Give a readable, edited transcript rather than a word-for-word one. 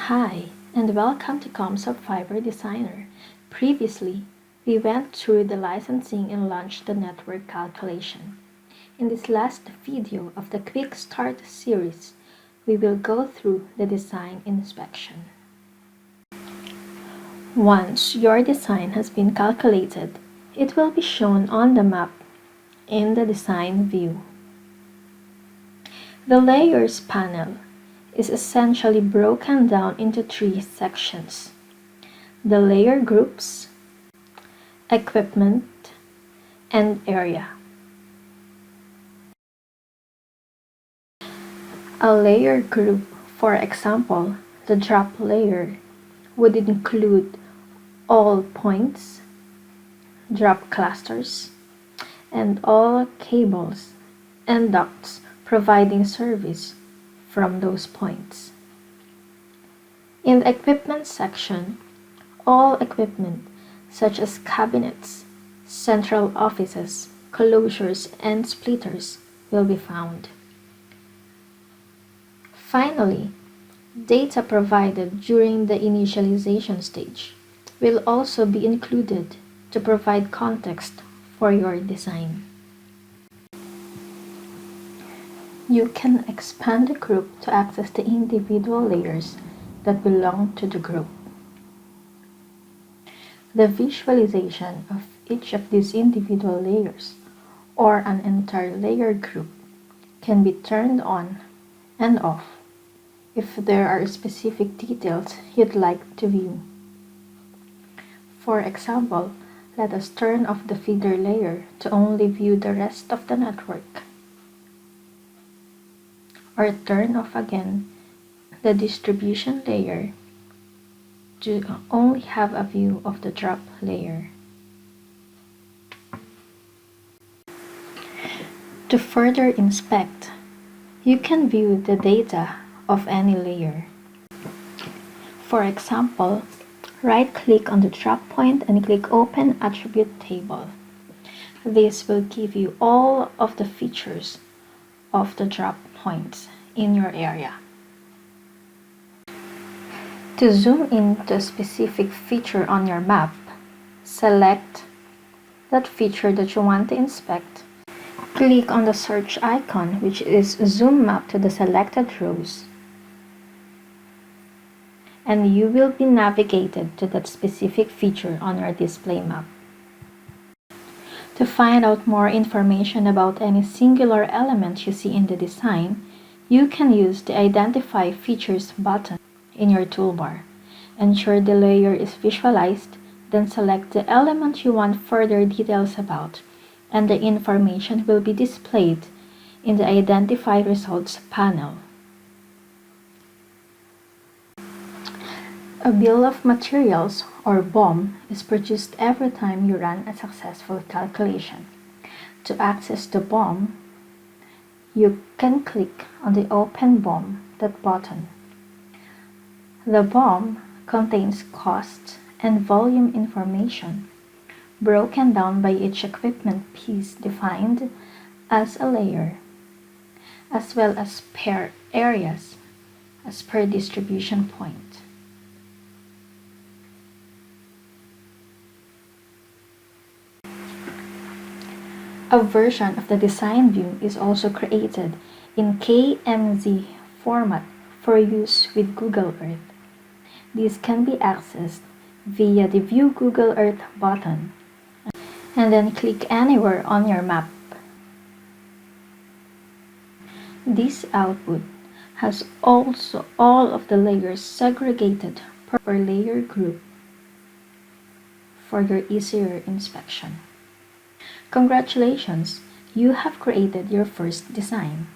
Hi, and welcome to ComSub Fiber Designer. Previously, we went through the licensing and launched the network calculation. In this last video of the Quick Start series, we will go through the design inspection. Once your design has been calculated, it will be shown on the map in the design view. The Layers panel is essentially broken down into three sections: the layer groups, equipment, and area. A layer group, for example, the drop layer, would include all points, drop clusters, and all cables and ducts providing service from those points. In the equipment section, all equipment such as cabinets, central offices, closures, and splitters will be found. Finally, data provided during the initialization stage will also be included to provide context for your design. You can expand the group to access the individual layers that belong to the group. The visualization of each of these individual layers or an entire layer group can be turned on and off if there are specific details you'd like to view. For example, let us turn off the feeder layer to only view the rest of the network, or turn off again the distribution layer to only have a view of the drop layer. To further inspect, you can view the data of any layer. For example, right-click on the drop point and click Open Attribute Table. This will give you all of the features of the drop points in your area. To zoom in to a specific feature on your map, select that feature that you want to inspect. Click on the search icon, which is zoom map to the selected rows, and you will be navigated to that specific feature on your display map. To find out more information about any singular element you see in the design, you can use the Identify Features button in your toolbar. Ensure the layer is visualized, then select the element you want further details about, and the information will be displayed in the Identify Results panel. A bill of materials, or BOM, is produced every time you run a successful calculation. To access the BOM, you can click on the Open BOM button. The BOM contains cost and volume information broken down by each equipment piece defined as a layer, as well as per areas as per distribution point. A version of the design view is also created in KMZ format for use with Google Earth. This can be accessed via the View Google Earth button, and then click anywhere on your map. This output has also all of the layers segregated per layer group for your easier inspection. Congratulations! You have created your first design.